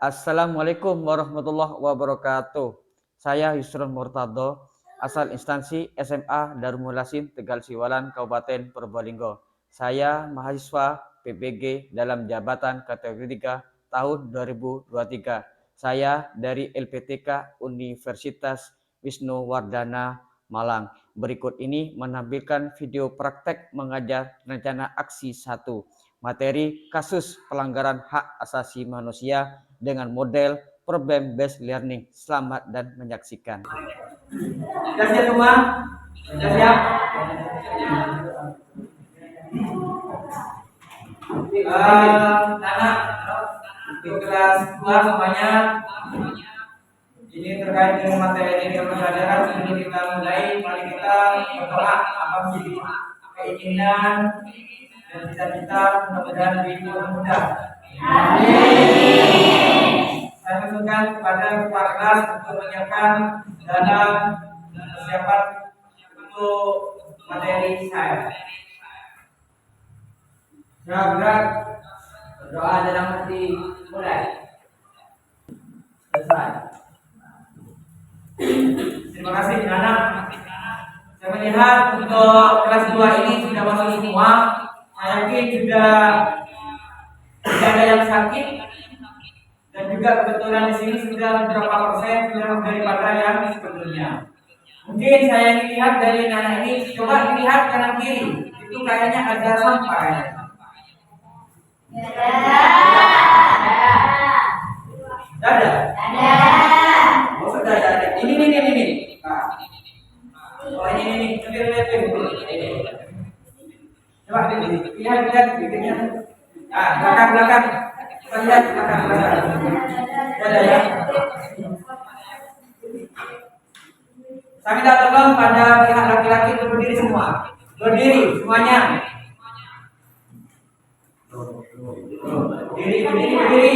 Assalamualaikum warahmatullahi wabarakatuh. Saya Yusron Murtado, asal instansi SMA Darul Mulasin Tegal Siwalan, Kabupaten Probolinggo. Saya mahasiswa PPG dalam jabatan kategori 3 tahun 2023. Saya dari LPTK Universitas Wisnuwardana Malang. Berikut ini menampilkan video praktek mengajar rencana aksi 1. Materi kasus pelanggaran hak asasi manusia dengan model problem based learning. Selamat dan menyaksikan. Sudah siap semua? Sudah siap? Anak untuk kelas 2 semuanya, ini terkait dengan materi ini pembelajaran. Sebelum kita mulai, mari kita berdoa apa menjadi keinginan dan cita-cita mudah-mudahan dipermudah. Saya usulkan kepada kepala kelas untuk menyiapkan dalam persiapan untuk materi saya. Gerak-gerak, berdoa dalam hati, mulai. Selesai. Terima kasih anak. Saya melihat untuk kelas 2 ini sudah masuk semua. Saya yakin sudah tidak ada yang sakit. Dan juga kebetulan di sini sudah berapa persen sudah daripada yang sebelumnya. Mungkin saya lihat dari anak ini, coba dilihat kanan kiri, itu kayaknya ada sampah. Ada. Oh sudah ada. Ini. Oh ini. Coba lihat bibirnya. Belakang. Lihat belakang. Ada ya. Saya minta tolong pada pihak laki-laki untuk berdiri semua. Berdiri semuanya. Berdiri.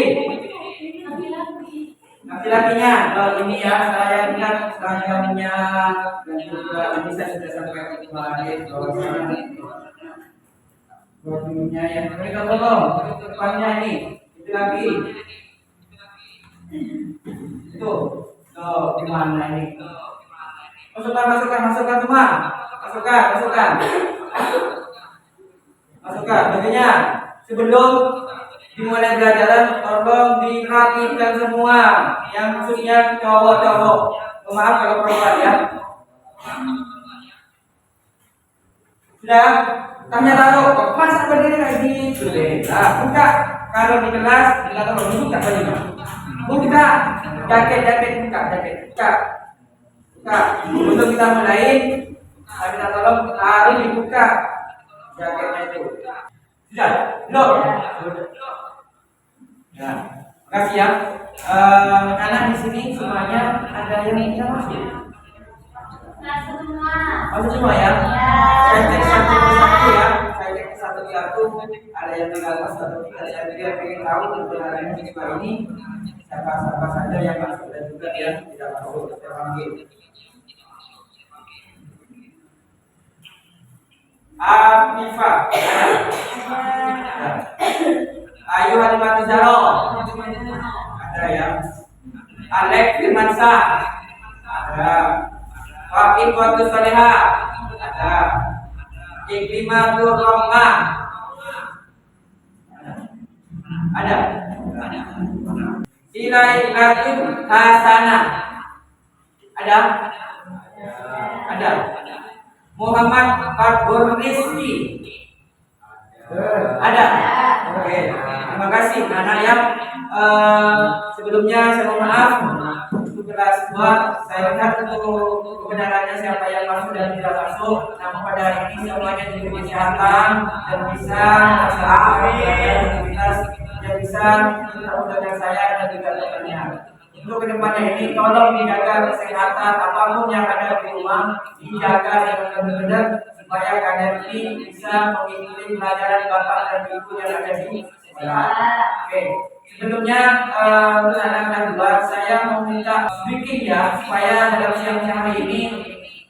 Laki-lakinya, ini ya saya ingat seragamnya dan juga ini saya sudah sampaikan kemarin bajunya yang mereka tolong depannya ini itu lagi itu di mana ini masukkan semua masukkan bajunya sebelum dimulai belajar tolong dirapikan semua yang khususnya cowok. Maaf kalau perempuan ya. Sudah tanya taruh masa berdiri kayak gitu deh. Nah, buka kalau di kelas kita tolong buka bajunya. Buka jaket. Untuk kita mulai kita tolong harus dibuka jaketnya itu. Sudah, belum? Ya, makasih ya. Anak di sini semuanya ada yang bisa masuk. Masuk semua ya. Saya cek satu persatu ya. Satu-satu. Ada yang tinggal masuk atau tidak. Ada yang tidak ingin tahu kebenaran siswa ini. Siapa saja yang masuk dan juga yang tidak masuk. Saya panggil. Afifah. Ayu Halimah Zaro. Ada ya. Alek Firmansyah. Ada. Waqif Watu Soleha. Ada. Iklimatur Rahmah. Ada. Silai Latif Hasanah. Ada. Muhammad Fadhur Rizki. Ada. Oke, terima kasih anak yang sebelumnya saya mohon maaf untuk kelas 2 saya lihat untuk kebenarannya siapa yang masuk dan tidak masuk. Namun pada hari ini semuanya diberi kesehatan dan bisa aktivitas yang bisa dengan saya dan juga temannya. Untuk kedepannya ini tolong dijaga kesehatan apapun yang ada di rumah, dijaga dengan benar-benar supaya kalian ini bisa mengikuti pelajaran bapak dan ibu yang ada di sekolah. Oke, sebelumnya untuk anak-anak luar saya mau minta sedikit ya supaya dalam siang-siang hari ini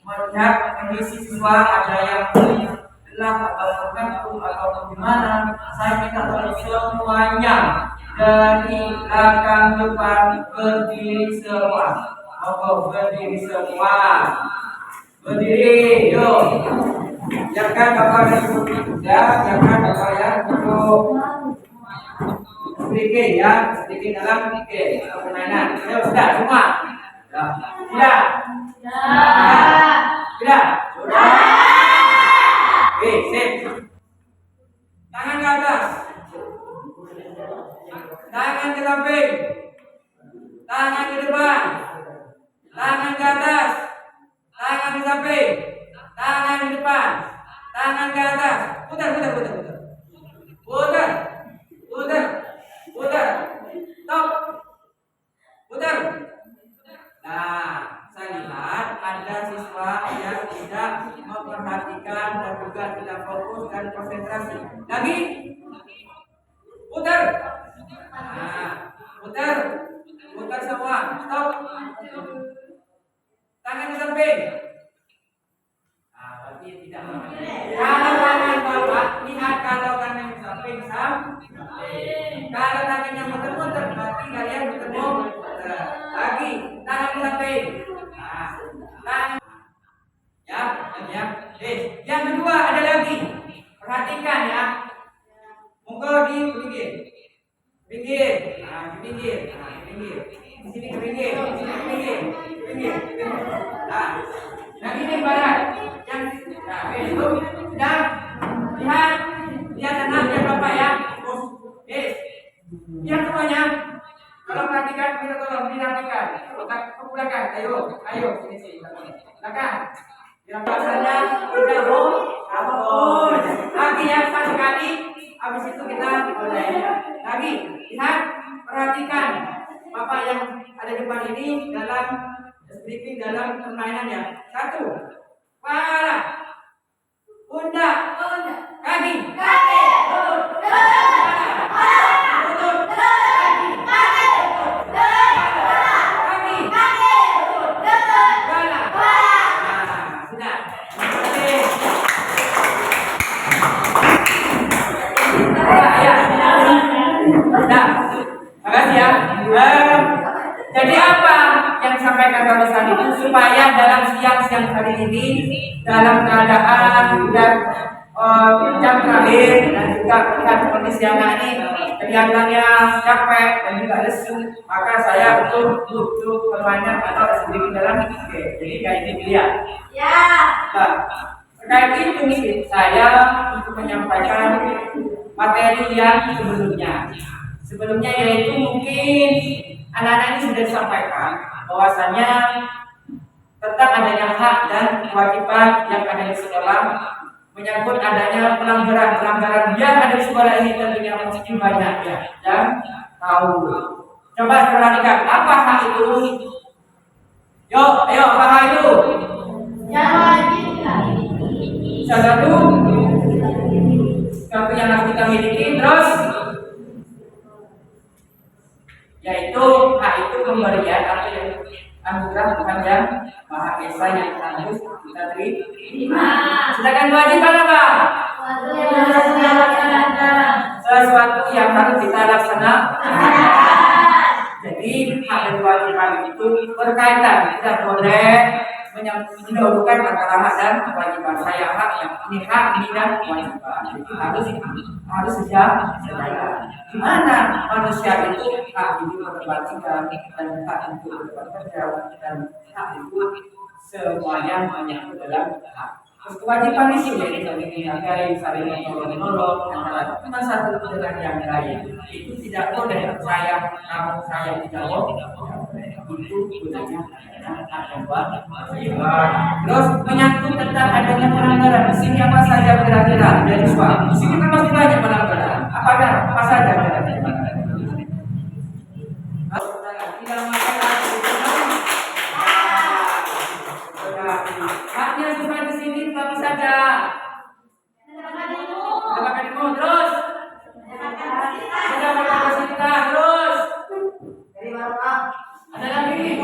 melihat kondisi siswa ada yang gelap atau tergantung atau gimana. Saya minta tolong semuanya dari belakang depan berdiri semua. Monggo berdiri semua. Berdiri, yuk. Jangan bapak duduk, ya, jangan bapak ya duduk. Sedikit ya, sedikit dalam sedikit permainan. Ayo sudah semua. Sudah. Sudah. Sudah. Oke, sip. Tangan ke atas. Tangan ke samping. Tangan ke depan. Tangan ke atas. Tangan ke samping. Tangan ke depan. Tangan ke atas. Putar. Putar. Stop. Putar. Nah, saya lihat ada siswa yang tidak memperhatikan dan juga tidak fokus dan konsentrasi. Lagi. Putar. Nah, putar semua. Stop. Tangan ke samping. Nah, berarti tidak. Kalau tangan bawah, lihat kalau tangan ke samping Kalau tangannya muter-muter, berarti kalian bertemu. Lagi, tangan ke samping. Nah, tangan. Ya. Yang kedua ada lagi. Perhatikan ya. Monggo di pinggir. Nah, di pinggir. Di sini ke pinggir. Nah, yang ini barat. Yang itu dan lihat tenang ya Bapak ya. Lihat semuanya. Kalau perhatikan, kita tolong dirapikan. Ke belakang. Ayo sini. Belakang. Yang biasanya kita lagi ya sekali. Habis itu kita mulai lagi. Lihat, perhatikan Bapak yang ada di depan ini dalam permainannya. 1. Kepala. Pundak. Kaki. Makasih ya. Jadi apa yang disampaikan Pak Ustaz itu supaya dalam siang hari ini dalam keadaan dan jam terakhir dan juga melihat kondisi anak ini kelihatannya capek dan juga lesu, maka saya untuk permainan atau sedikit dalam jadi kayak ini dia. Ya. Nah, terkait itu saya untuk menyampaikan materi yang sebelumnya yaitu mungkin anak-anak ini sudah disampaikan bahwasanya tentang adanya hak dan kewajiban yang ada di sekolah menyangkut adanya pelanggaran yang ada di sekolah ini tentunya mesti banyak ya dan tahu. Coba perhatikan apa hak itu? Ayo apa hak itu? Yang wajib. Satu yang harus kita miliki terus yaitu hak itu pemberian atau yang anugerah Tuhan yang Maha Esa yang harus kita terima. Sedangkan kewajiban apa? Sesuatu yang harus kita laksanakan. Jadi hak dan kewajiban itu berkaitan. Tidak boleh mendahulukan antara hak dan kewajiban. Saya hak ini dan kewajiban. Itu harus sejalan. Gimana manusia itu hak itu berkewajiban dan hak itu berkewajiban dan hak itu semuanya menyangkut dalam hak. Terus kewajiban itu yaitu menghargai, saling menolong antara cuma satu dengan yang lain. Itu tidak boleh saya tidak boleh. Itu gunanya terus menyangkut tentang adanya pelanggaran. Di sini apa saja kira-kira dari suami? Di sini kan masih banyak pelanggaran. Apa saja kira-kira? Haknya cuma di sini tapi saja. Terus terus ada lagi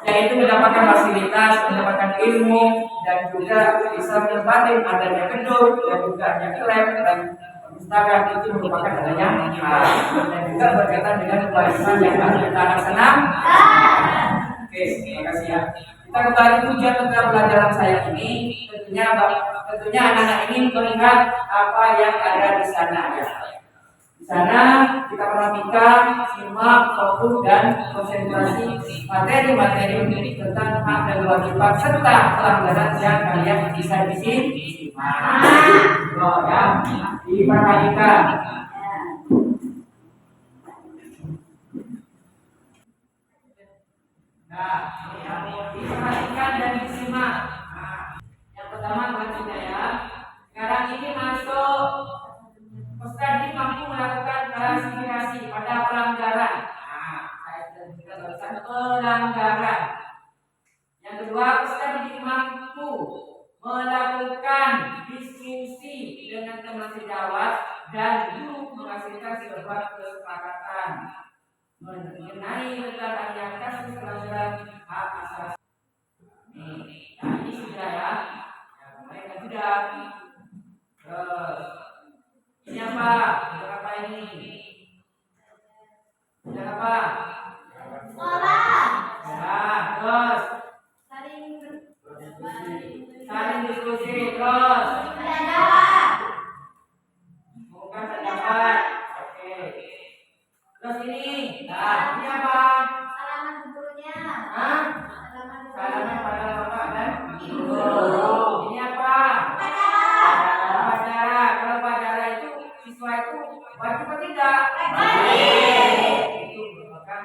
yaitu mendapatkan fasilitas, mendapatkan ilmu dan juga bisa berbatin adanya gedung dan juga adanya lab dan Instagram itu merupakan adanya dan juga berkaitan dengan pelajaran yang harus kita laksanakan. Oke, terima kasih ya. Kita kembali tujuan tentang pelajaran saya ini, tentunya anak-anak ini melihat apa yang ada di sana ya. Di sana kita perhatikan, simak, fokus dan konsentrasi materi-materi tentang hak dan kewajiban serta pelanggaran yang kalian bisa disimak. Oh ya, diperhatikan. Nah, diperhatikan dan disimak. Nah, yang pertama perhatikan ya. Sekarang ini masuk peserta mampu melakukan klasifikasi pada pelanggaran. Nah, saya sudah juga barusan pelanggaran. Yang kedua, peserta didik mampu melakukan diskusi dengan teman sejawat dan guru menghasilkan sebuah kesepakatan mengenai tentang yang kasus pelanggaran hak asasi. Nah ini sudah ya, mereka sudah. Ini apa? Apa ini? Sudah apa? Sekolah. Nah, terus saling diskusi terus. Pendapat. Bukan pendapat. Oke. Terus ini, nah ini apa? Salaman gurunya. Hah? Salaman pada bapak dan ibu. Ini apa? Upacara. Kalau upacara itu siswa itu wajib atau tidak? Itu merupakan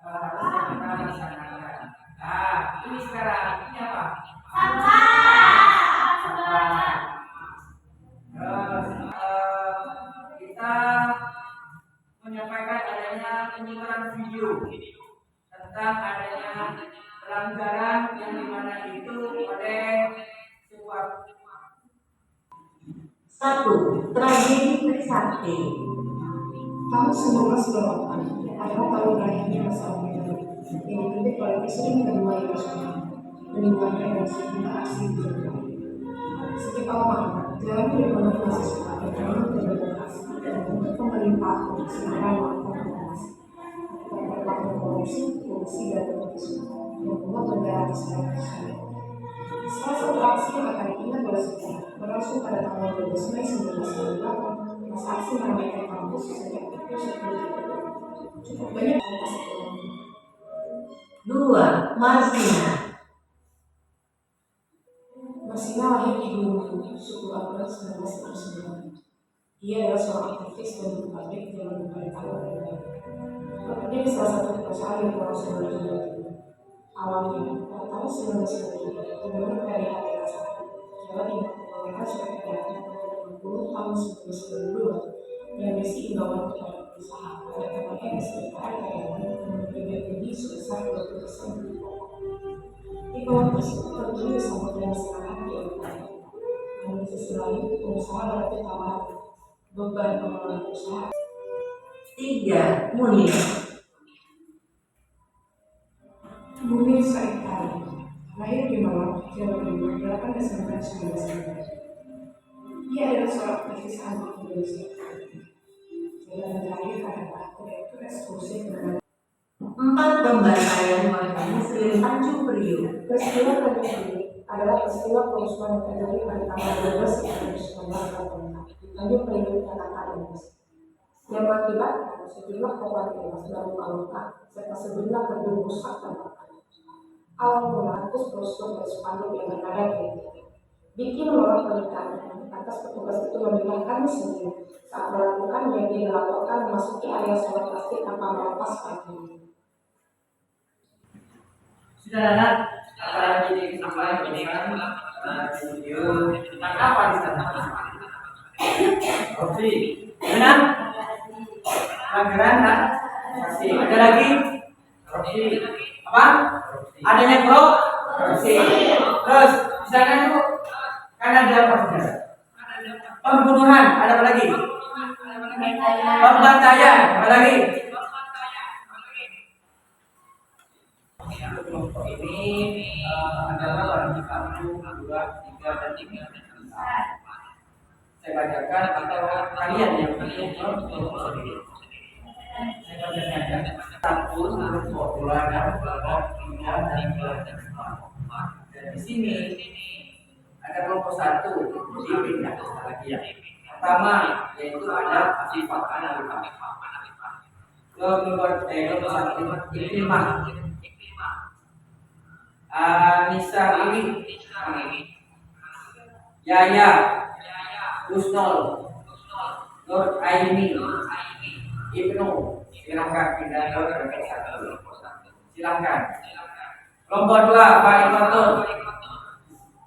harus kita laksanakan. Nah, ini sekarang ini apa? Sampah. Terus kita menyampaikan adanya penyimpanan video tentang adanya pelanggaran yang dimana itu oleh sebuah. 1. Tragedi Trisakti. Tahun 1998 adalah tahun berakhirnya masa Orde Baru yang dipimpin oleh Presiden kedua yang Soekarno dan dimulai dari sejumlah aksi di Jawa. Sejak awal Maret, jalan berbagai mahasiswa berjalan berdemokrasi dan untuk pemerintah untuk segera melakukan reformasi terkait korupsi, dan terorisme yang membuat negara Israel tersebut. Salah satu aksi yang akan diingat oleh sejarah berlangsung pada tanggal 12 Mei 1998, masa aksi meramaikan kampus sejak pukul 10. Cukup banyak komunitas ekonomi. 2. Marzina. Marsina lahir di Gunung, suku Abad 1969. Ia adalah seorang aktivis dan buruh pabrik zaman pemerintahan Orde Baru. Bekerja di salah satu perusahaan di Pulau Jawa Timur. Awalnya, pada tahun 1993, Gubernur PDHTK 1 Jawa Timur mengeluarkan surat edaran nomor 20 tahun 1992 yang berisi imbauan kepada perusahaan agar kenaikan kesejahteraan karyawan memberi gaji sebesar 20% dari pokok. Imbauan tersebut tentunya disambut dengan senang hati oleh karyawan. Namun di sisi lain, pengusaha berarti tawaran beban pengelolaan usaha. 3. Munir. Munir Said Ali lahir di Malang, Jawa Timur, 8 Desember 1990. Ia adalah seorang aktivis anti Indonesia. Jabatan terakhir adalah Direktur Eksekutif Kementerian. 4. Pembantaian warga Muslim Tanjung Priok. Peristiwa Tanjung Priok adalah peristiwa kerusuhan yang terjadi pada tanggal 12 September 1944 di Tanjung Priok, Jakarta, Indonesia, yang mengakibatkan sejumlah korban tewas dan luka-luka serta sejumlah gedung rusak dan bakar. Awal mula kampus brosur dan spanduk yang bernada kritik. Bikin menolak pernikahan, atas petugas itu memindahkan mesinnya. Saat melakukannya, dia dilaporkan memasuki area sholat plastik tanpa melepas pakaian. Sudah ada apalagi di sampaikan di video tentang apa di sana? Korupsi, benar? Pelanggaran, masih ada lagi korupsi. Apa? Adanya korupsi. Terus di sana itu kan ada apa saudara? Pembunuhan, ada apa lagi? Pembantaian, apa lagi? Kelompok ini adalah wajib 1, 2, 3 dan 4. saya bacakan atau kalian yang kelompok sendiri. Saya bacakan ya. Satu huruf populer dan tiga dan empat. Dan di sini ada kelompok satu dipindah lagi ya. Pertama yaitu ada sifat analisa. Kelompok satu Ikrimah, Anissa Lili, Yaya, Husnul, Nur Aini, Ibnu. Silakan pindah ke kelompok satu. Silakan. Kelompok dua Faifatun,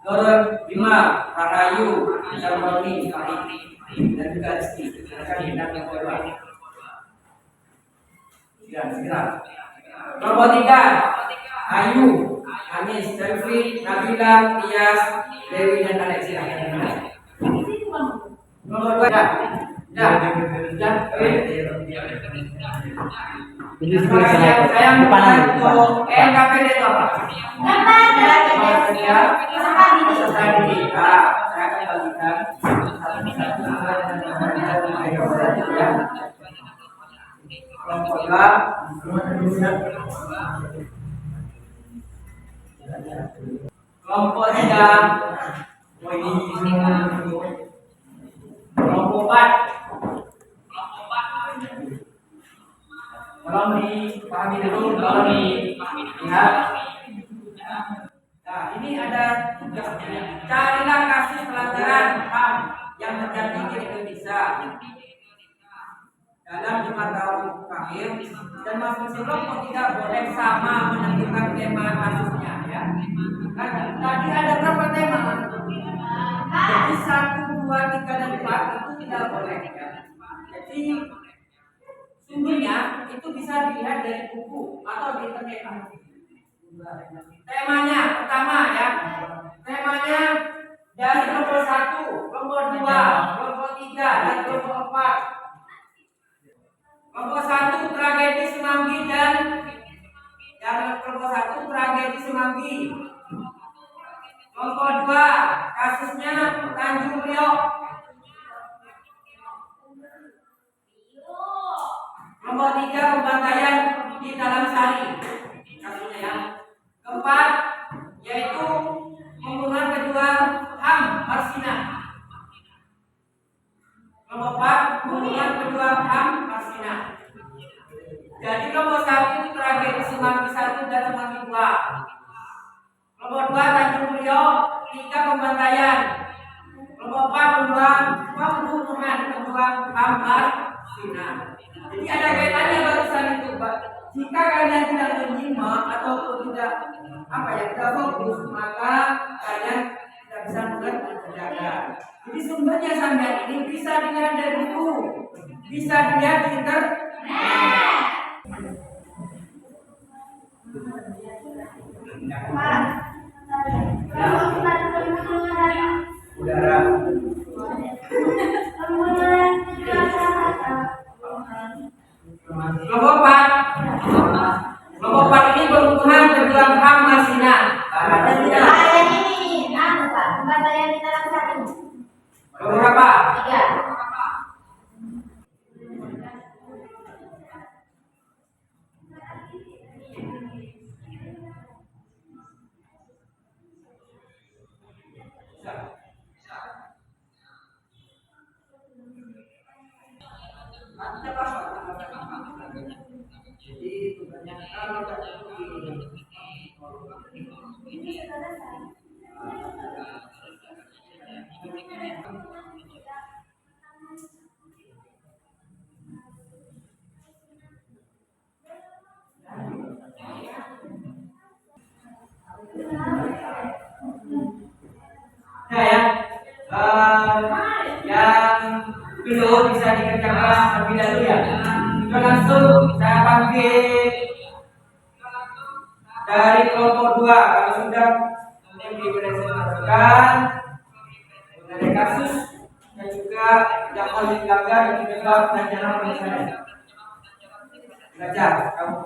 Nurul Bima, Rahayu, Sarmoni, dan juga Rizki. Silakan pindah ke kelompok dua. Segera. Kelompok tiga Ayu, Anis, Selvi, Nabila, Tias, Dewi dan Alek. Silakan. Kelompok dua saya untuk LKPD itu apa? Peserta didik. Saya akan bagikan kelompok dua. Kelompok tiga. Kelompok empat. Tolong dipahami dulu, tolong dilihat. Nah, ini ada tugasnya. Carilah kasus pelanggaran HAM yang terjadi di Indonesia dalam 5 tahun terakhir, dan masing-masing kelompok tidak boleh sama menentukan tema kasusnya ya. Nah, tadi ada berapa tema? Jadi 1, 2, 3, dan 4 itu tidak boleh ya. Jadi sumbernya itu bisa dilihat dari buku atau di internet. Temanya pertama ya. Temanya dari kelompok 1, kelompok 2, kelompok 3, dan kelompok 4. Kelompok 1 tragedi Semanggi dan kelompok 1 tragedi Semanggi. Kelompok 2 kasusnya Tanjung Priok. Kelompok 3 pembantaian di Talang Sari kasusnya ya. Keempat yaitu pembunuhan kedua HAM Marsina. Kelompok 4 pembunuhan kedua HAM Marsina. Jadi kelompok 1 itu tragedi Semanggi 1 dan Semanggi 2. Kelompok 2 Tanjung Priok, 3 pembantaian. Kelompok 4 pembunuhan kedua HAM Marsina. Jadi ada kaitannya barusan itu, Pak. Jika kalian tidak menyimak ataupun tidak fokus, maka kalian tidak bisa menjaga. Jadi sumbernya sampai ini bisa dilihat dari buku, bisa dilihat di internet. Udara. Kelompok 4 ini pembunuhan kedua HAM Marsina. Pembantaian ini, Pak, pembantaian di Talang Sari. Kelompok berapa? 3. Jadi tugasnya kalau yang belum bisa dikerjakan terlebih dahulu ya. Kita langsung saya panggil dari kelompok 2. Kalau sudah kemudian dipresentasikan dari kasus dan juga yang oleh dilanggar dan penyebab dan jalan penyelesaian. Belajar kamu.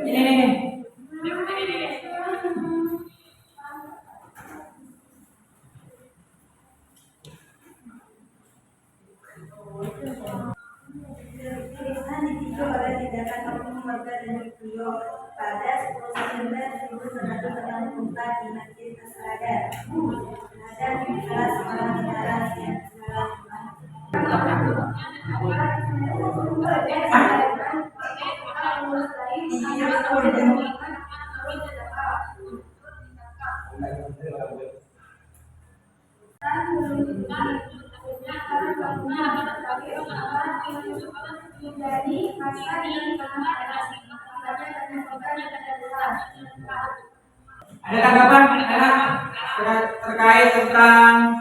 Ini. Tulisan ditinjau oleh tindakan oknum warga Tanjung Priok pada 10 September 1964 di Masjid Nasrada terhadap salah seorang kendaraan yang menjadi masa yang Ada tanggapan anak terkait tentang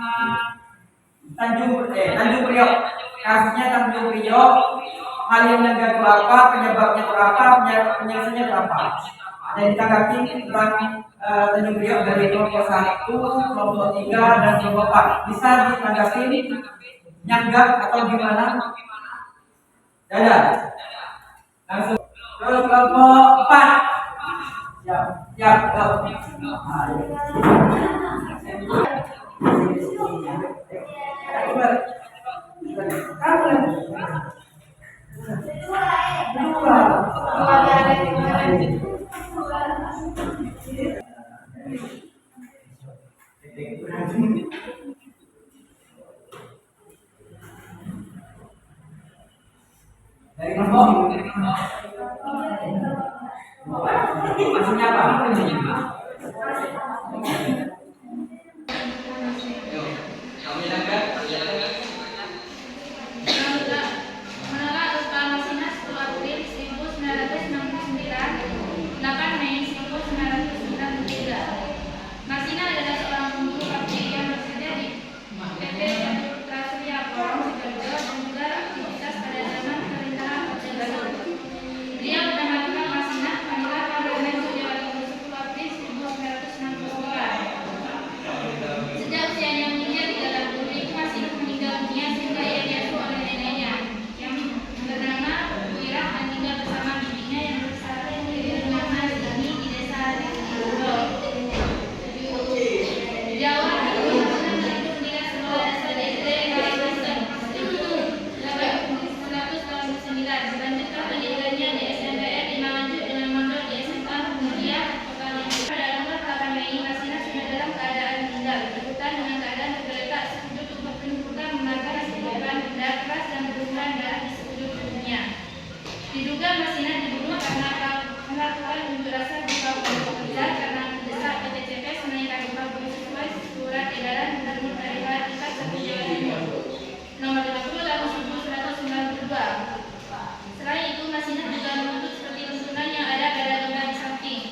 Tanjung Priok, kasusnya Tanjung Priok, hal yang melanggar itu apa, penyebabnya itu apa, penyelesaiannya itu apa? Ada yang ditanggapi tentang Tanjung Priok dari kelompok 1, kelompok 3, dan kelompok 4. Bisa ditanggapi, nyanggap atau gimana? Ada. Langsung. Terus kelompok 4. Ya. Dari kelompok maksudnya apa? Menolak upah Masinas 10 April 1969, 8 Mei 1993. Masina adalah seorang guru pabrik yang bekerja di PT Putra Surya Porong Sidoarjo dan juga aktivitas pada zaman pemerintahan Orde Baru. Beliau bernama Tukang Masina, meninggal pada bulan Januari 10 April 1994. Sejak usianya menginjak di dalam publik, Masina meninggal dunia sehingga ia diasuh oleh neneknya yang bernama Bu Irah dan tinggal bersama bibinya yang bersatu di rumah Masini di desa Ringgolo. Jawa itu meninggal setelah SD Kalimantan 1989. Selanjutnya pendidikannya di SMPN di Malanjut dengan mondok di SMA Muhammadiyah Kota Lima. Pada tanggal 8 Mei, Masina sudah dalam keadaan meninggal, berhutan dengan keadaan tergeletak sekujur tubuh penuh luka membakar disebabkan benda keras dan berlumuran darah di sekujur tubuhnya. Diduga Masina dibunuh karena melakukan unjuk rasa di Papua Pekerja karena mendesak PTCP menaikkan upah buruh sesuai surat edaran Gubernur dari Hari Tingkat 1 Jawa Timur nomor 50 tahun 1992. Selain itu, Masina juga menuntut seperti tuntunan yang ada pada lembar di samping.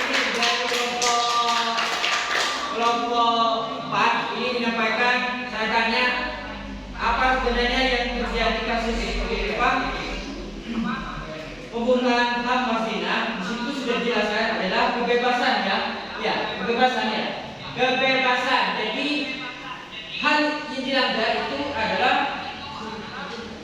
Ini dari kelompok 4 ini menyampaikan, saya tanya apa sebenarnya yang terjadi kasus ini, Pak? Pembunuhan HAM Masina di situ sudah dijelaskan adalah kebebasan ya, kebebasan. Jadi hal yang dilanggar itu adalah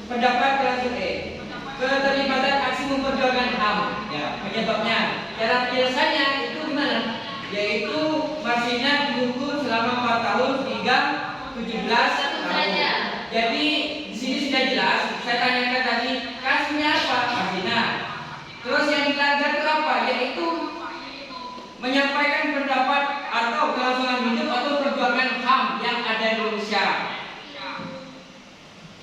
pendapat kelas E, keterlibatan aksi memperjuangkan HAM, ya, penyebabnya. Cara penyelesaiannya itu gimana? Yaitu Masina dihukum selama 4 tahun hingga 17 tahun. Jadi di sini sudah jelas. Saya tanyakan tadi kasusnya apa, Masina. Terus yang dilanggar itu apa? Yaitu menyampaikan pendapat atau kelangsungan hidup atau perjuangan HAM yang ada di Indonesia.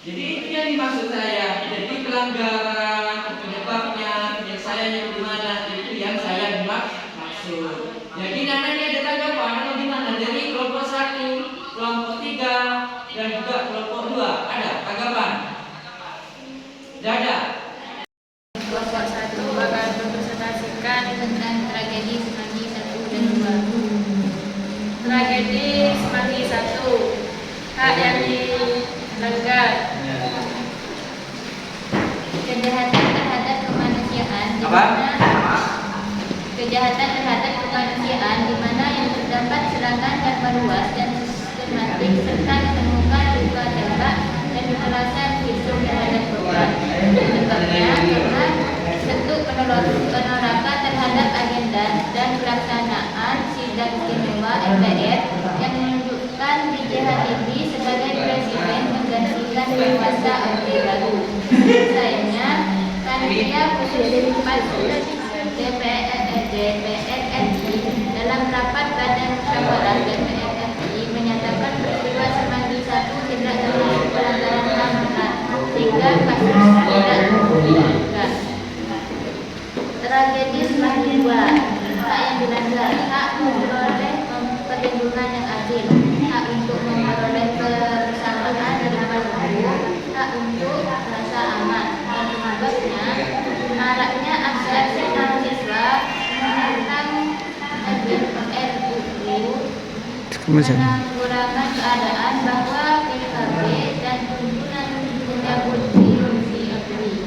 Jadi itu yang dimaksud saya. Jadi pelanggaran, penyebabnya, penyelesaiannya gimana, itu yang saya maksud. Jadi nanti ada tanggapan atau gimana dari kelompok 1, kelompok 3, dan juga kelompok 2. Ada tanggapan? Tidak ada. Kelompok 1 akan mempresentasikan tentang tragedi Semanggi 1 dan 2. Tragedi Semanggi 1, hak yang dilanggar, kejahatan terhadap kemanusiaan di mana di mana yang terdapat serangan dan meluas dan sistematik serta ditemukan luka tembak dan kekerasan fisik terhadap korban. Penyebabnya karena bentuk penolakan terhadap agenda dan pelaksanaan sidang istimewa MPR yang menunjukkan B.J. Habibie sebagai presiden menggantikan penguasa Orde Baru. Sayangnya, panitia khusus Pansus DPR RI dalam rapat Badan Musyawarah DPR RI menyatakan peristiwa Semanggi I tidak termasuk pelanggaran HAM berat, sehingga kasus tidak dilakukan. Tragedi Semanggi II, hak yang dilanggar, hak memperoleh perlindungan yang adil, hak untuk memperoleh kebersamaan dari hukum, hak untuk rasa aman. Dan penyebabnya maraknya aksi-aksi mahasiswa menentang RUU menanggulangan keadaan bahwa PKB dan tuntunan menyambut Fungsi Abri.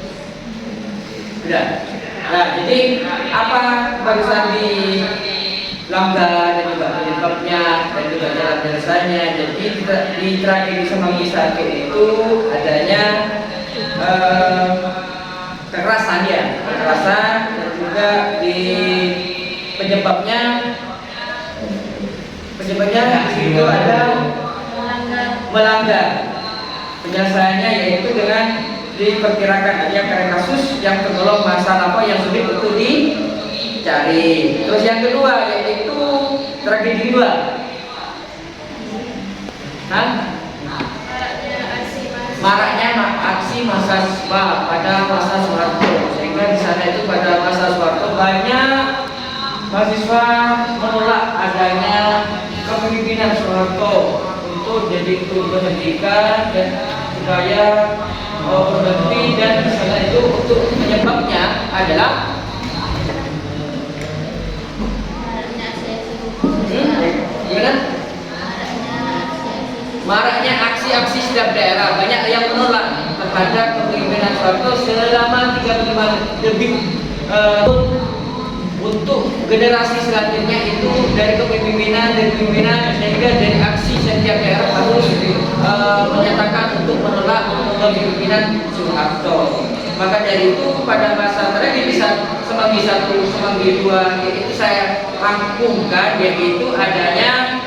Sudah. Nah, jadi apa barusan dilanggar dan juga penyebabnya dan juga jalan penyelesaiannya. Jadi di tragedi Semanggi I itu adanya kekerasan dan juga di penyebabnya itu ada melanggar. Penyelesaiannya yaitu dengan diperkirakan adanya karena kasus yang tergolong masalah apa yang sulit untuk dicari. Terus yang kedua yaitu tragedi II. Maraknya aksi mahasiswa pada masa Soeharto, sehingga di sana itu pada masa Soeharto banyak mahasiswa menolak adanya kepemimpinan Soeharto untuk berhentikan dan supaya berhenti, dan di sana itu untuk penyebabnya adalah maraknya aksi-aksi setiap daerah. Banyak yang menolak terhadap kepemimpinan Soeharto selama 35 lebih untuk generasi selanjutnya itu dari kepemimpinan sehingga dari aksi setiap daerah harus menyatakan untuk menolak kepemimpinan Soeharto. Maka dari itu pada masa tragedi Semanggi I, Semanggi II itu saya rangkumkan, yaitu adanya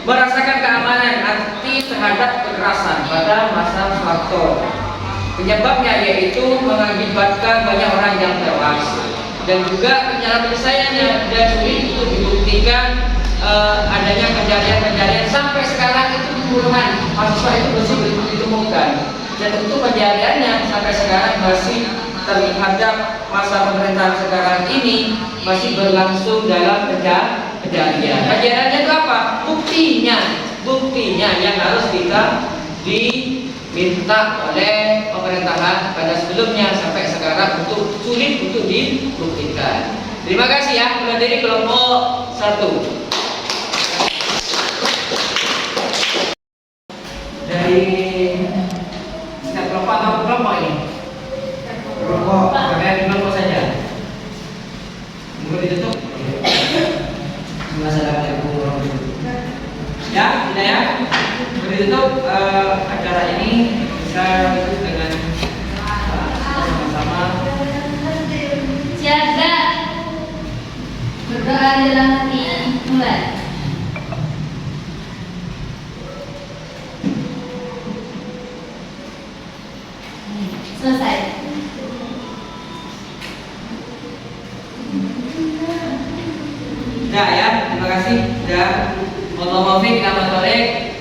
merasakan keamanan arti terhadap kekerasan pada masa Soeharto. Penyebabnya yaitu mengakibatkan banyak orang yang tewas, dan juga penyelesaiannya dan sulit untuk dibuktikan adanya kejadian sampai sekarang itu puluhan mahasiswa itu masih belum ditemukan, dan untuk pencariannya sampai sekarang masih terhadap masa pemerintahan sekarang ini masih berlangsung dalam pencarian. Pencariannya itu apa? Buktinya yang harus kita diminta oleh pemerintahan pada sebelumnya sampai sekarang untuk sulit untuk dibuktikan. Terima kasih ya. Mulai dari kelompok 1. Dari setiap kelompok atau kelompok ini? Kelompok, kalian di kelompok saja. Mungkin ditutup. Assalamualaikum warahmatullahi wabarakatuh. Ya, tidak ya. Ditutup acara ini bisa dengan sama-sama Siaga berdoa dalam hati mulai. Selesai. Sudah ya, terima kasih. Sudah. Wallahu muwaffiq ila aqwamit thoriq.